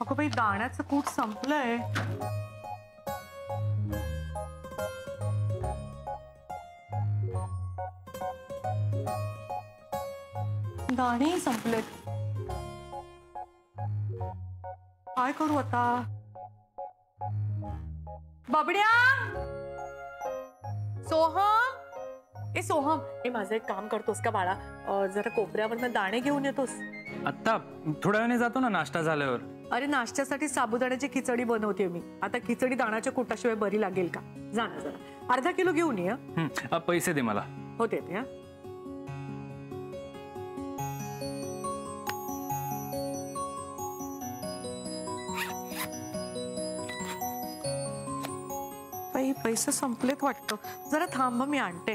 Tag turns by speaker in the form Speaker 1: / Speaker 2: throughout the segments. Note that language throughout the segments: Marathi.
Speaker 1: अगं बाई, दाण्याचं कूट संपलंय. दाणे संपलेत. काय करू आता? बबड्या, सोहम, ए सोहम, ए माझं एक काम करतोस का बाळा? जरा कोपऱ्यावरनं दाणे घेऊन येतोस.
Speaker 2: आता थोड्या वेळाने जातो ना नाश्ता झाल्यावर.
Speaker 1: अरे नाश्त्यासाठी साबुदाण्याची खिचडी बनवते मी. आता खिचडी दाण्याच्या कुटाशिवाय बरी लागेल का? जा ना जरा अर्धा किलो घेऊन ये.
Speaker 2: पैसे दे मला.
Speaker 1: हो देते. पैसे संपलेत वाटतं. जरा थांब, मी आणते.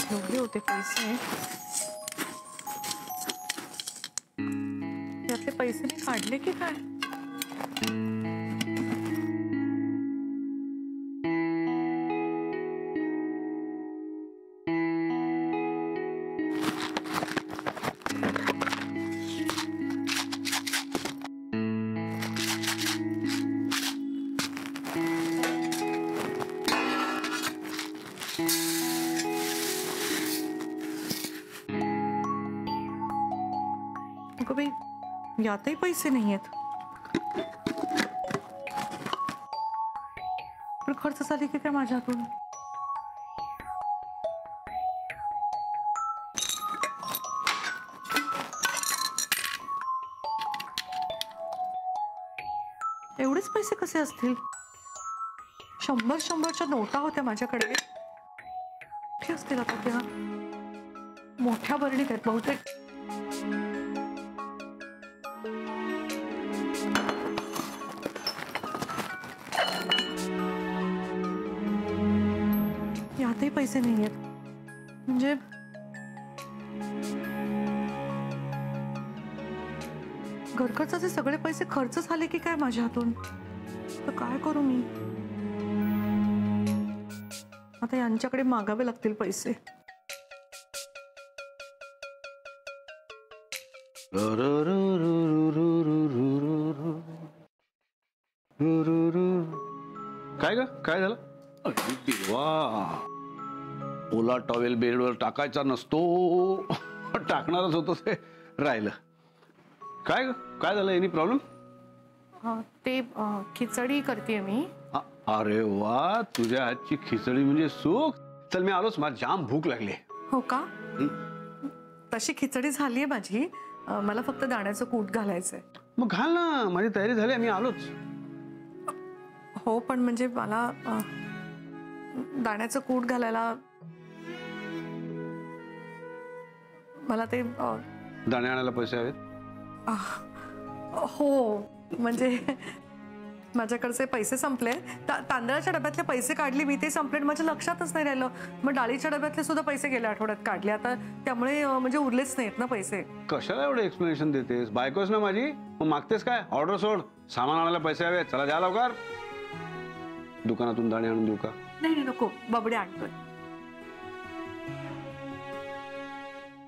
Speaker 1: ठेवले होते पैसे. त्यातले पैसे मी काढले की काय? यातही पैसे नाही आहेत. पण खर्च झाली की काय माझ्या हातून? एवढेच पैसे कसे असतील? 100-100च्या नोटा होत्या माझ्याकडे. कुठे असतील आता त्या? मोठ्या बरणीत आहेत बहुतेक. यातही पैसे नाही आहेत. म्हणजे घरखर्चाचे सगळे पैसे खर्च झाले की काय माझ्या हातून? तर काय करू मी आता? यांच्याकडे मागावे लागतील पैसे.
Speaker 3: काय ग? काय झालं? वा, ओला टॉवेल बेडवर टाकायचा नसतो. टाकणारच होतो ते राहिलं. काय ग? काय झालं? Any problem?
Speaker 1: ते खिचडी करते मी.
Speaker 3: अरे वा, तुझ्या हातची खिचडी म्हणजे सुख. चल मी आलोच, मला जाम भूक लागली.
Speaker 1: हो का? तशी खिचडी झालीये माझी. मला फक्त दाण्याचं कूट घालायचंय.
Speaker 3: मग घाल ना, माझी तयारी झाली, मी आलोच.
Speaker 1: हो, पण म्हणजे मला दाण्याचं कूट घालायला मला ते
Speaker 3: दाणे आणायला पैसे हवेत.
Speaker 1: हो, म्हणजे माझ्याकडचे पैसे संपले. तांदळाच्या डब्यातले पैसे काढले मी, ते संपले. माझ्या लक्षातच नाही राहिलं. मग डाळीच्या डब्यातले सुद्धा पैसे गेल्या आठवड्यात काढले. आता त्यामुळे म्हणजे उरलेच नाहीत ना पैसे.
Speaker 3: कशाला एवढं एक्सप्लेनेशन देतेस? बायकोस ना माझी, मग मागतेस काय? ऑर्डर सोड. सामान आणायला पैसे हवे. चला द्या लवकर. दुकानातून दाणे आणून देऊ का?
Speaker 1: नाही नको, बबडे आणतोय.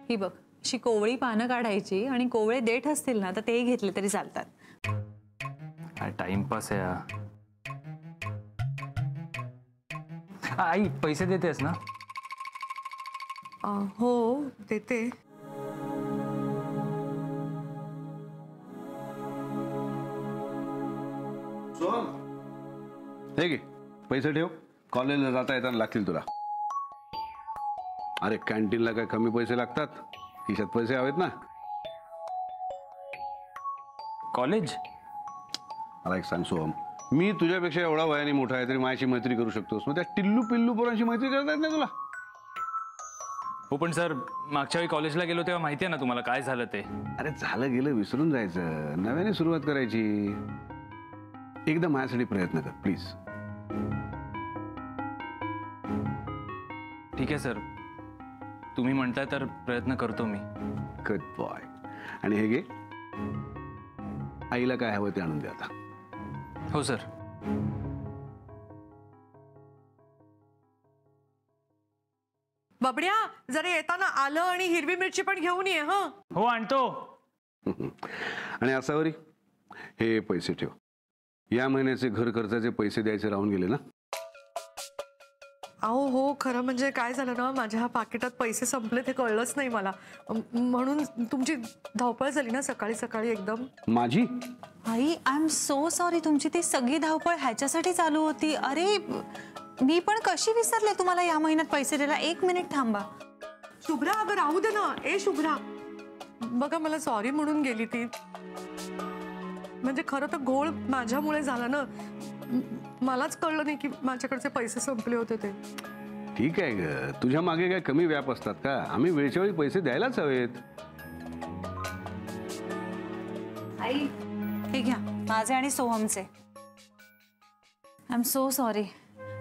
Speaker 4: ही बघ, अशी कोवळी पानं काढायची आणि कोवळे देठ असतील ना तर तेही घेतले तरी चालतात.
Speaker 2: काय टाइमपास आहे हा. आई पैसे देतेस ना?
Speaker 1: हो देते.
Speaker 3: हे घे पैसे ठेव. कॉलेजला जाता येताना लागतील तुला. अरे कॅन्टीनला काय कमी पैसे लागतात? खिशात पैसे हवेत ना.
Speaker 2: कॉलेज?
Speaker 3: मला एक सांग सोहम, मी तुझ्यापेक्षा एवढा वयाने मोठा आहे तरी माझ्याशी मैत्री करू शकतोस, मग त्या टिल्लू पिल्लू पोरांशी मैत्री करता येत नाही तुला?
Speaker 2: हो पण सर, मागच्या वेळी कॉलेजला गेलो तेव्हा माहिती आहे ना तुम्हाला काय झालं ते.
Speaker 3: अरे झालं गेलं विसरून जायचं, नव्याने सुरुवात करायची. एकदा माझ्यासाठी प्रयत्न कर प्लीज.
Speaker 2: ठीक आहे सर, तुम्ही म्हणताय तर प्रयत्न करतो मी.
Speaker 3: Good boy. आणि हे घे, आईला काय हवं ते आणून दे आता.
Speaker 2: हो सर.
Speaker 1: बबड्या जरा येताना आलं आणि हिरवी मिरची पण घेऊन ये हं.
Speaker 2: हो आणतो.
Speaker 3: आणि असावरी हे पैसे ठेव. या महिन्याचे घर खर्चाचे पैसे द्यायचे राहून गेले ना.
Speaker 1: अहो हो खरं म्हणजे काय झालं ना माझ्या पाकिटात पैसे संपले ते कळलंच नाही मला म्हणून तुमची धावपळ झाली ना सकाळी सकाळी एकदम.
Speaker 3: माझी
Speaker 4: आई आय एम सो सॉरी. तुमची ती सगळी धावपळ ह्याच्यासाठी चालू होती. अरे मी पण कशी विसरले तुम्हाला या महिन्यात पैसे द्यायला. 1 मिनिट थांबा.
Speaker 1: शुभ्रा अगं राहू दे ना. ए शुभ्रा बघा मला सॉरी म्हणून गेली ती. म्हणजे खरं तर घोळ माझ्यामुळे झाला ना. मलाच कळलं नाही की माझ्याकडचे पैसे संपले होते ते.
Speaker 3: ठीक आहे ग. तुझ्या मागे काय कमी व्याप असतात का. आम्ही वेळच्या वेळी पैसे द्यायलाच हवेत.
Speaker 4: आई हे घ्या माझे आणि सोहमचे. I am so sorry.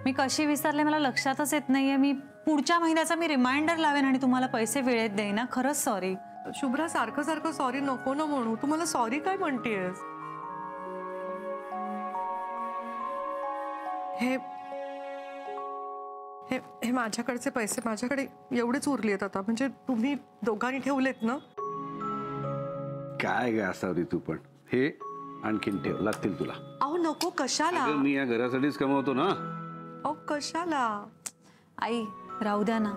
Speaker 4: मी कशी विसरले मला लक्षातच येत नाहीये. मी पुढच्या महिन्याचा मी रिमाइंडर लावेन आणि तुम्हाला पैसे वेळेत देईन ना. खरंच सॉरी.
Speaker 1: शुभ्रा सारखं सारखं सॉरी नको ना म्हणू. तू मला सॉरी काय म्हणतेस. हे हे हे माझ्याकडचे पैसे माझ्याकडे एवढेच उरले आहेत आता. म्हणजे तुम्ही दोघांनी ठेवलेत ना.
Speaker 3: काय ग असावरी तू पण. हे आणखीन ठेव लागतील तुला.
Speaker 1: अहो नको कशाला.
Speaker 3: अगं, मी या घरासाठीच कमवतो ना.
Speaker 1: अहो कशाला.
Speaker 4: आई राहू द्या ना.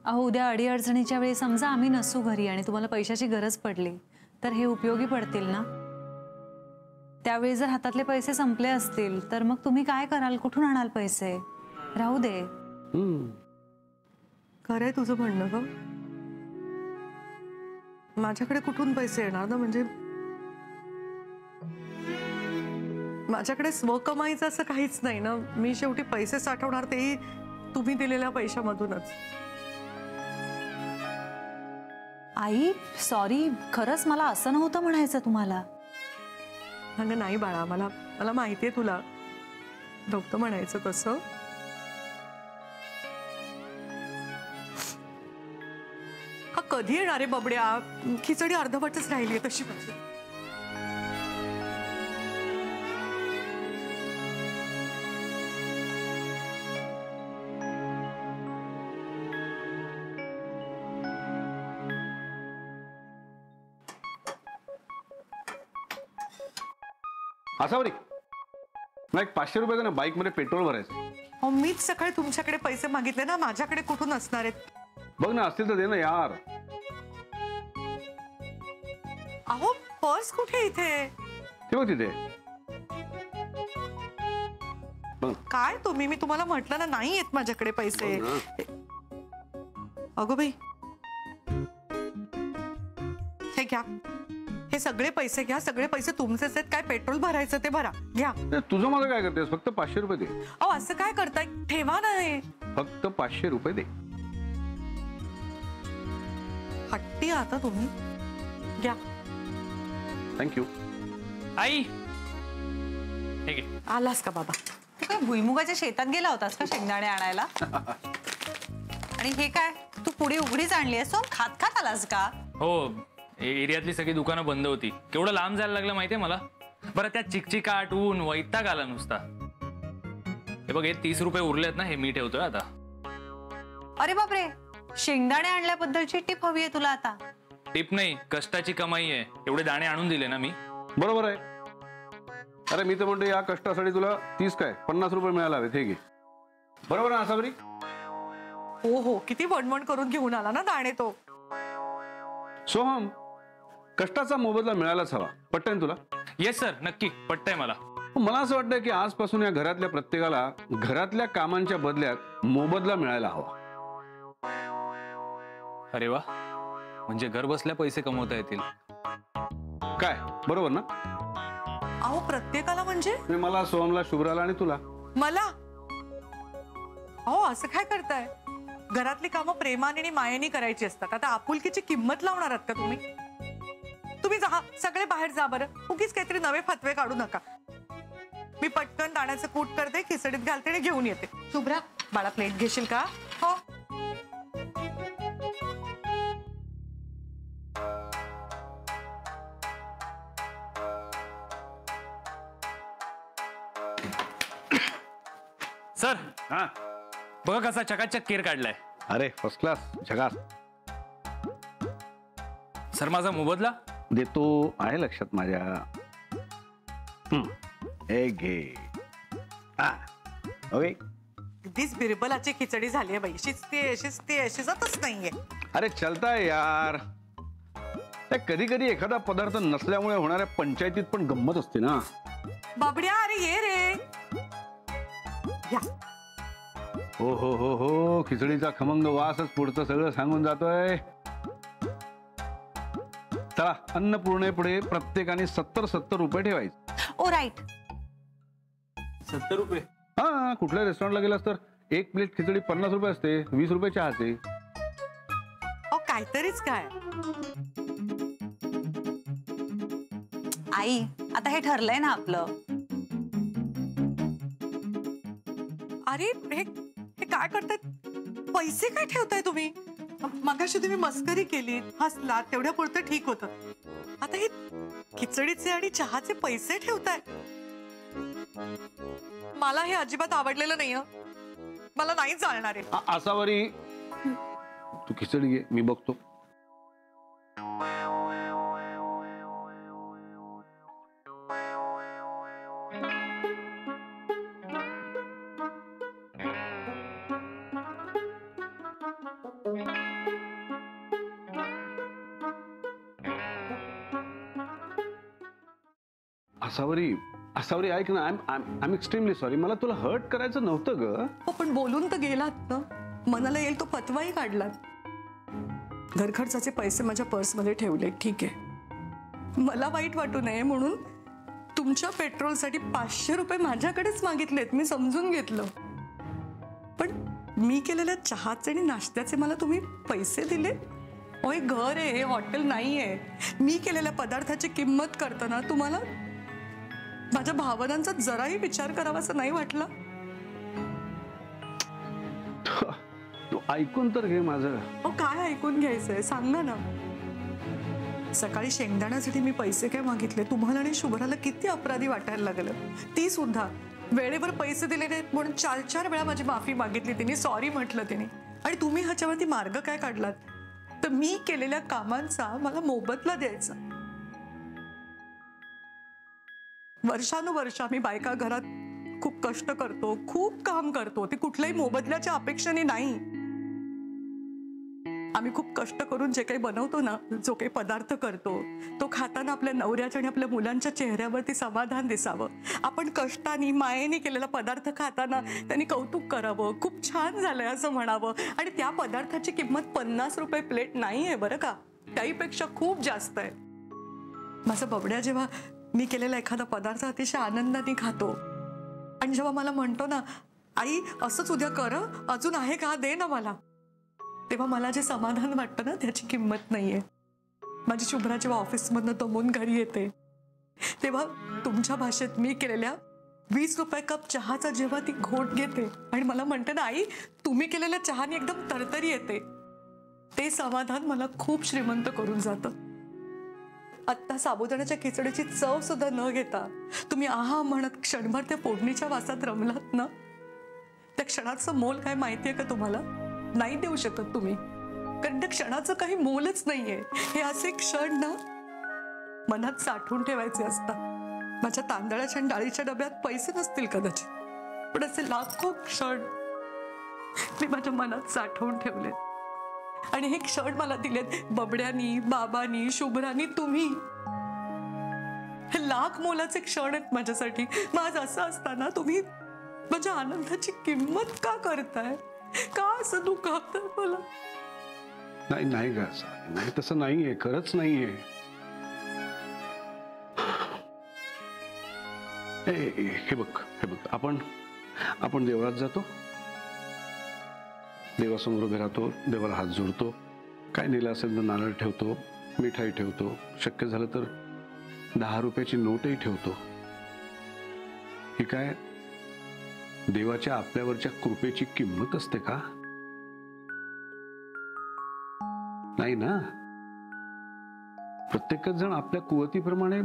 Speaker 4: अहो उद्या अडीअडचणीच्या वेळी समजा आम्ही नसू घरी आणि तुम्हाला पैशाची गरज पडली तर हे उपयोगी पडतील ना. त्यावेळी जर हातातले पैसे संपले असतील तर मग तुम्ही काय कराल. कुठून आणाल पैसे. राहू दे.
Speaker 1: खरंय तुझं म्हणणं ग. माझ्याकडे कुठून पैसे येणार ना. म्हणजे माझ्याकडे स्वकमाईचं असं काहीच नाही ना. मी शेवटी पैसे साठवणार तेही तुम्ही दिलेल्या पैशामधूनच.
Speaker 4: आई सॉरी. खरंच मला असं नव्हतं म्हणायचं तुम्हाला.
Speaker 1: अगं नाही बाळा मला माहितीये तुला नव्हतं म्हणायचं तसं. हा कधी येणार आहे बबड्या. खिचडी अर्धवटच राहिली तशी माझी.
Speaker 3: असावरी मला एक 500 रुपये ना बाईक मध्ये पेट्रोल भरायचं.
Speaker 1: अहो मीच सकाळी तुमच्याकडे पैसे मागितले ना. माझ्याकडे कुठून असणार आहेत.
Speaker 3: बघ ना असतील तर दे ना यार.
Speaker 1: अहो पर्स कुठे इथे.
Speaker 3: ते बघ तिथे. बघ
Speaker 1: काय तुम्ही. मी तुम्हाला म्हटलं ना नाही येत माझ्याकडे पैसे. अगो बाई हे घ्या. हे सगळे पैसे घ्या. सगळे पैसे तुमचेच आहेत. काय पेट्रोल भरायचं ते भरा. घ्या.
Speaker 3: तुझं मला काय करतेस. फक्त 500 रुपये दे.
Speaker 1: अहो असं काय करताय. ठेवा ना हे.
Speaker 3: फक्त 500 रुपये दे.
Speaker 1: हट्टी आता तुम्ही. घ्या.
Speaker 3: थँक्यू.
Speaker 2: आई हे घे.
Speaker 1: आलास का बाबा.
Speaker 4: तू काय भुईमुगाच्या शेतात गेला होतास का शेंगदाणे आणायला. आणि हे काय तू पुढे उघडीच आणली आहेस. खात खात आलास का.
Speaker 2: हो एरियातली सगळी दुकानं बंद होती. केवढं लांब जायला लागलं माहितीये मला. बरं त्या चिकचिकाट ऊन वैताग आला नुसता. हे बघ हे 30 रुपये उरलेत ना. हे मी ठेवतोय आता.
Speaker 4: अरे बापरे. शेंगदाणे आणल्याबद्दलची टिप हवी आहे तुला आता.
Speaker 2: टिप नाही कष्टाची कमाई आहे. एवढे दाणे आणून दिले ना मी.
Speaker 3: बरोबर आहे. अरे मी तर म्हणतो या कष्टासाठी तुला 30 काय 50 रुपये मिळायला हवेत. हे घे. बरोबर ना असावरी.
Speaker 1: हो हो किती वणवण करून घेऊन आला ना दाणे तो.
Speaker 3: सोहम कष्टाचा मोबदला मिळायलाच हवा. पटतंय ना तुला.
Speaker 2: येस सर नक्की पटतंय मला.
Speaker 3: मला असं वाटतं की आजपासून या घरातल्या प्रत्येकाला घरातल्या कामांच्या बदल्यात मोबदला मिळायला हवा.
Speaker 2: अरे वा म्हणजे घर बसल्या पैसे कमवता येतील.
Speaker 3: काय बरोबर ना.
Speaker 1: अहो प्रत्येकाला म्हणजे
Speaker 3: मला सोहमला शुभ्राला आणि तुला.
Speaker 1: मला. अहो असं काय करताय. घरातली कामं प्रेमाने आणि मायेने करायची असतात. आता आपुलकीची किंमत लावणार आहात का तुम्ही. तुम्ही जा सगळे बाहेर जा बरं. उगीच काहीतरी नवे फतवे काढू नका. मी पटकन दाण्याचं कूट करते खिचडीत घालते आणि घेऊन येते. शुभ्रा बाळा प्लेट घेशील का. हो
Speaker 2: सर
Speaker 3: हा
Speaker 2: बघा कसा चकाचक केर काढलाय.
Speaker 3: अरे फर्स्ट क्लास, झकास.
Speaker 2: सर माझा मोबदला
Speaker 3: देतो, आहे लक्षात माझ्या. हे घे. ओके.
Speaker 1: अगदीच बिरबलाची खिचडी झाली आहे बाई. शिजते शिजतच नाहीये.
Speaker 3: अरे चलताय यार. कधी कधी एखादा पदार्थ नसल्यामुळे होणाऱ्या पंचायतीत पण गंमत असते ना.
Speaker 1: बाबड्या, अरे ये रे. या.
Speaker 3: हो हो हो हो, खिचडीचा खमंग वासच पुढचं सगळं सांगून जातोय. चला, अन्नपूर्णेपुढे प्रत्येकाने 70 रुपये ठेवायचे.
Speaker 4: ओ राईट.
Speaker 2: 70 रुपये?
Speaker 3: हा, कुठल्या रेस्टॉरंटला गेलास तर एक प्लेट खिचडी 50 रुपये असते, 20 रुपये चहाचे.
Speaker 1: काहीतरीच काय.
Speaker 4: आई, आता हे ठरलंय ना आपलं.
Speaker 1: अरे हे काय करताय? पैसे काय ठेवताय तुम्ही? मगाशी तुम्ही मस्करी केली, हसलात, तेवढ्या पुरतं ठीक होतं. आता हे खिचडीचे आणि चहाचे पैसे ठेवताय. मला हे अजिबात आवडलेलं नाही. मला नाही चालणार आहे.
Speaker 3: असावरी तू खिचडी घे, मी बघतो. असावरी ऐक ना, आय एम एक्स्ट्रीमली सॉरी. मला तुला हर्ट करायचं नव्हतं ग.
Speaker 1: हो, पण बोलून तर गेलात ना. मनाला येईल तो फतवाही काढलात. घरखर्चाचे पैसे माझ्या पर्समध्ये ठेवले, ठीक आहे. मला वाईट वाटू नये म्हणून तुमच्या पेट्रोलसाठी 500 रुपये माझ्याकडेच मागितलेत. मी समजून घेतलं. पण मी केलेल्या चहाचे आणि नाश्त्याचे मला तुम्ही पैसे दिले? हे घर आहे, हे हॉटेल नाहीये. मी केलेल्या पदार्थाची किंमत करताना तुम्हाला माझ्या भावनांचा जराही विचार करावा असं नाही वाटलं?
Speaker 3: तू ऐकून तर घे माझं.
Speaker 1: काय ऐकून घ्यायचंय, सांगा ना. सकाळी शेंगदाण्यासाठी मी पैसे काय मागितले, तुम्हाला आणि शुभ्राला किती अपराधी वाटायला लागलं. ती सुद्धा वेळेवर पैसे दिले नाहीत म्हणून 4 वेळा माझी माफी मागितली तिने, सॉरी म्हटलं तिने. आणि तुम्ही ह्याच्यावरती मार्ग काय काढलात? तर मी केलेल्या कामांचा मला मोबदला द्यायचा. वर्षानुवर्ष आम्ही बायका घरात खूप कष्ट करतो, खूप काम करतो. ते कुठल्याही मोबदल्याच्या अपेक्षेने नाही. आम्ही खूप कष्ट करून जे काही बनवतो ना, जो काही पदार्थ करतो, तो खाताना आपल्या नवऱ्याच्या आणि आपल्या मुलांच्या चेहऱ्यावरती समाधान दिसावं. आपण कष्टाने मायेने केलेला पदार्थ खाताना त्यांनी कौतुक करावं, खूप छान झालंय असं म्हणावं. आणि त्या पदार्थाची किंमत 50 रुपये प्लेट नाहीये बरं का, त्याहीपेक्षा खूप जास्त आहे. माझा बबड्या जेव्हा मी केलेला एखादा पदार्थ अतिशय आनंदाने खातो आणि जेव्हा मला म्हणतो ना, आई असंच उद्या कर, अजून आहे का, दे ना मला, तेव्हा मला जे समाधान वाटतं ना, त्याची किंमत नाहीये. माझी शुभ्रा जेव्हा ऑफिसमधनं दमून घरी येते तेव्हा तुमच्या भाषेत मी केलेल्या 20 रुपये कप चहाचा जेव्हा ती घोट घेते आणि मला म्हणते ना, आई तुम्ही केलेल्या चहाने एकदम तरतरी येते, ते समाधान मला खूप श्रीमंत करून जातं. आत्ता साबुदाण्याच्या खिचडीची चव सुद्धा न घेता तुम्ही आहा म्हणत क्षणभर त्या फोडणीच्या वासात रमलात ना, त्या क्षणाचं मोल काय माहितीये का तुम्हाला? नाही देऊ शकत तुम्ही, कारण त्या क्षणाचं काही मोलच नाहीये. हे असे क्षण ना मनात साठवून ठेवायचे असतात. माझ्या तांदळाच्या आणि डाळीच्या डब्यात पैसे नसतील कदाचित, पण असे लाखो क्षण मी माझ्या मनात साठवून ठेवले. आणि हे क्षण मला दिलेत बबड्यानी, बाबांनी, शुभ्रानी, तुम्ही. हे लाख मोलाचे क्षण आहेत माझ्यासाठी. माझं असं असताना तुम्ही माझ्या आनंदाची किंमत का करताय? का असं दुखावताय मला?
Speaker 3: नाही नाही ग, नाही तसं नाहीये, खरंच नाहीये. हे बघ, आपण देवळात जातो, देवासमोर उभे राहतो, देवाला हात जोडतो, काय नेलं असेल तर नारळ ठेवतो, मिठाई ठेवतो, शक्य झालं तर 10 रुपयाची नोटही ठेवतो. ही काय देवाच्या आपल्यावरच्या कृपेची किंमत असते का? नाही ना. प्रत्येकच जण आपल्या कुवतीप्रमाणे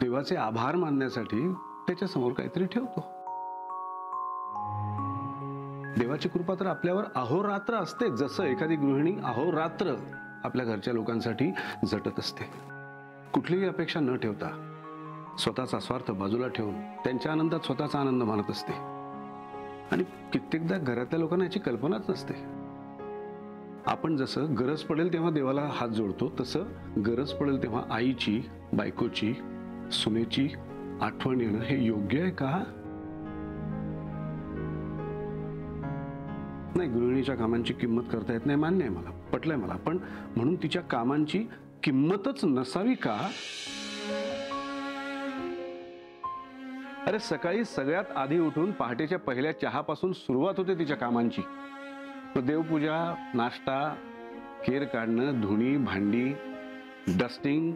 Speaker 3: देवाचे आभार मानण्यासाठी त्याच्या समोर काहीतरी ठेवतो. देवाची कृपा तर आपल्यावर अहोरात्र असते, जसं एखादी गृहिणी अहोरात्र आपल्या घरच्या लोकांसाठी झटत असते, कुठलीही अपेक्षा न ठेवता, स्वतःचा स्वार्थ बाजूला ठेवून त्यांच्या आनंदात स्वतःचा आनंद मानत असते. आणि कित्येकदा घरातल्या लोकांना याची कल्पनाच नसते. आपण जसं गरज पडेल तेव्हा देवाला हात जोडतो, तसं गरज पडेल तेव्हा आईची, बायकोची, सुनेची आठवण येणं हे योग्य आहे का? नाही, गृहिणीच्या कामांची किंमत करता येत नाही, मान्य आहे मला, पटलंय मला, पण म्हणून तिच्या कामांची किंमतच नसावी का? अरे सकाळी सगळ्यात आधी उठून पहाटेच्या पहिल्या चहापासून सुरुवात होते तिच्या कामांची. देवपूजा, नाश्ता, केर काढणं, धुणी, भांडी, डस्टिंग,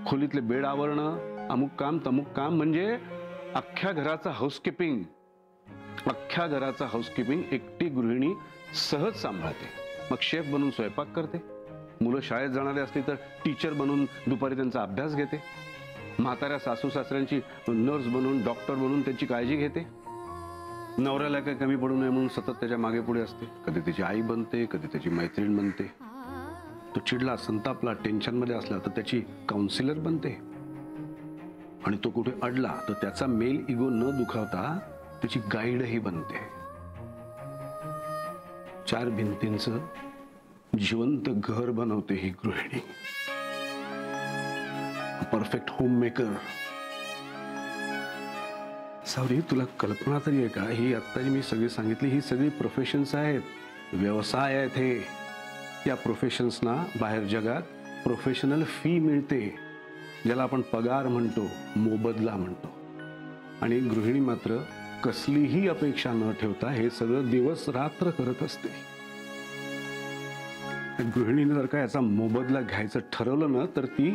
Speaker 3: खोलीतले बेड आवरणं, अमुक काम तमुक काम, म्हणजे अख्ख्या घराचा हाऊसकीपिंग, अख्ख्या घराचा हाऊसकीपिंग एकटी गृहिणी सहज सांभाळते. मग शेफ बनून स्वयंपाक करते, मुलं शाळेत जाणारे असली तर टीचर बनून दुपारी त्यांचा अभ्यास घेते, म्हाताऱ्या सासू सासऱ्यांची नर्स बनून, डॉक्टर बनून त्यांची काळजी घेते, नवऱ्याला काही कमी पडू नये म्हणून सतत त्याच्या मागे पुढे असते, कधी त्याची आई बनते, कधी त्याची मैत्रीण बनते, तो चिडला, संतापला, टेन्शन मध्ये असला तर त्याची काउन्सिलर बनते, आणि तो कुठे अडला तर त्याचा मेल इगो न दुखावता त्याची गाईडही बनते. 4 भिंतींचं जिवंत घर बनवते ही गृहिणी, परफेक्ट होम मेकर. सावरी, तुला कल्पना तरी आहे का, ही आता जी मी सगळी सांगितली ही सगळी प्रोफेशन्स आहेत, व्यवसाय आहेत हे. या प्रोफेशन्सना बाहेर जगात प्रोफेशनल फी मिळते, ज्याला आपण पगार म्हणतो, मोबदला म्हणतो. आणि गृहिणी मात्र कसलीही अपेक्षा न ठेवता हे सगळं दिवस रात्र करत असते. गृहिणीने जर का याचा मोबदला घ्यायचं ठरवलं ना, तर ती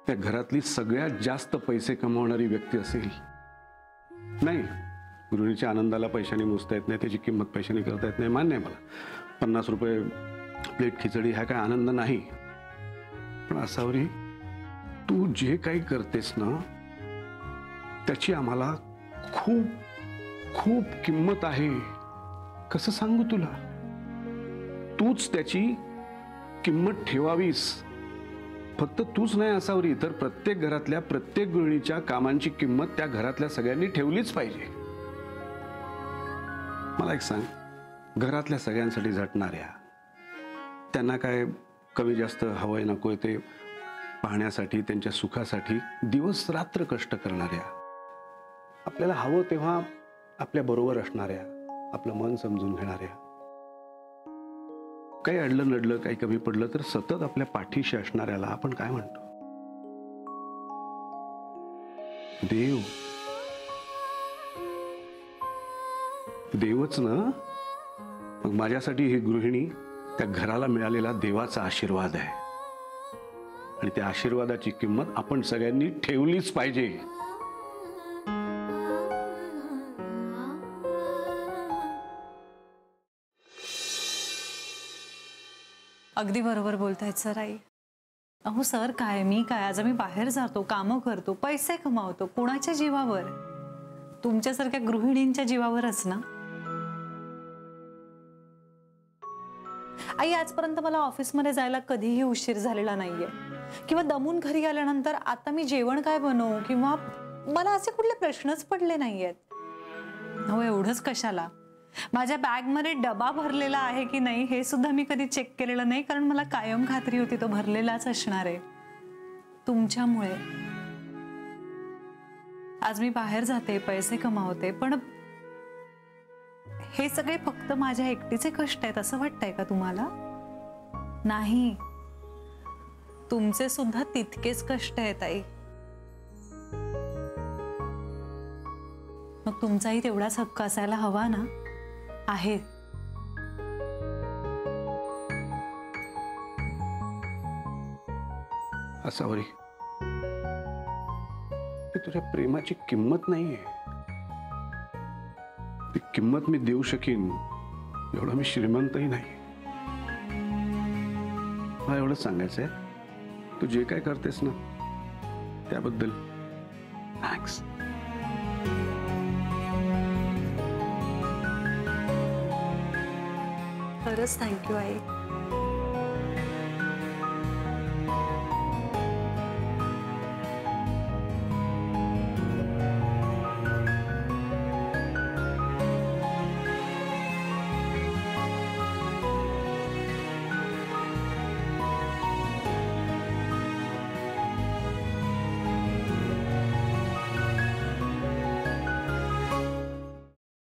Speaker 3: त्या घरातली सगळ्यात जास्त पैसे कमावणारी व्यक्ती असेल. नाही, गृहिणीच्या आनंदाला पैशाने मोजता येत नाही, त्याची किंमत पैशाने करता येत नाही, मान्य आहे मला. 50 रुपये प्लेट खिचडी हा काय आनंद नाही. पण असावरी, तू जे काही करतेस ना त्याची आम्हाला खूप खूप किंमत आहे. कसं सांगू तुला? तूच त्याची किंमत ठेवावीस. फक्त तूच नाही असावरी, तर प्रत्येक घरातल्या प्रत्येक गृहिणीच्या कामांची किंमत त्या घरातल्या सगळ्यांनी ठेवलीच पाहिजे. मला एक सांग, घरातल्या सगळ्यांसाठी झटणाऱ्या, त्यांना काय कमी जास्त हवंय नकोय ते पाहण्यासाठी, त्यांच्या सुखासाठी दिवस रात्र कष्ट करणाऱ्या, आपल्याला हवं तेव्हा आपल्या बरोबर असणाऱ्या, आपलं मन समजून घेणाऱ्या, काही अडलं नडलं, काही कमी पडलं तर सतत आपल्या पाठीशी असणाऱ्याला आपण काय म्हणतो? देव. देवच ना. मग माझ्यासाठी ही गृहिणी त्या घराला मिळालेला देवाचा आशीर्वाद आहे, आणि त्या आशीर्वादाची किंमत आपण सगळ्यांनी ठेवलीच पाहिजे.
Speaker 4: अगदी बरोबर बोलतायत सर आई. अहो सर, काय मी काय, आज आम्ही बाहेर जातो, कामं करतो, पैसे कमावतो, कोणाच्या जीवावर? तुमच्यासारख्या गृहिणींच्या जीवावरच ना. आई, आजपर्यंत मला ऑफिसमध्ये जायला कधीही उशीर झालेला नाहीये, किंवा दमून घरी आल्यानंतर आता मी जेवण काय बनवू, किंवा मला असे कुठले प्रश्नच पडले नाहीयेत. अहो एवढंच कशाला, माझ्या बॅगमध्ये डबा भरलेला आहे की नाही हे सुद्धा मी कधी चेक केलेलं नाही, कारण मला कायम खात्री होती तो भरलेलाच असणार आहे. तुमच्यामुळे आज मी बाहेर जाते, पैसे कमावते, पण हे सगळे फक्त माझ्या एकटीचे कष्ट आहेत असं वाटतंय का तुम्हाला? नाही, तुमचे सुद्धा तितकेच कष्ट आहेत आई. मग तुमचाही तेवढाच हक्क असायला हवा ना. आहे.
Speaker 3: असावरी, तुझ्या प्रेमाची किंमत नाहीये. ती किंमत मी देऊ शकीन एवढा मी श्रीमंतही नाही. मला एवढंच सांगायचंय, तू जे काय करतेस ना त्याबद्दल थँक्स.
Speaker 1: खरंच थँक्यू आई.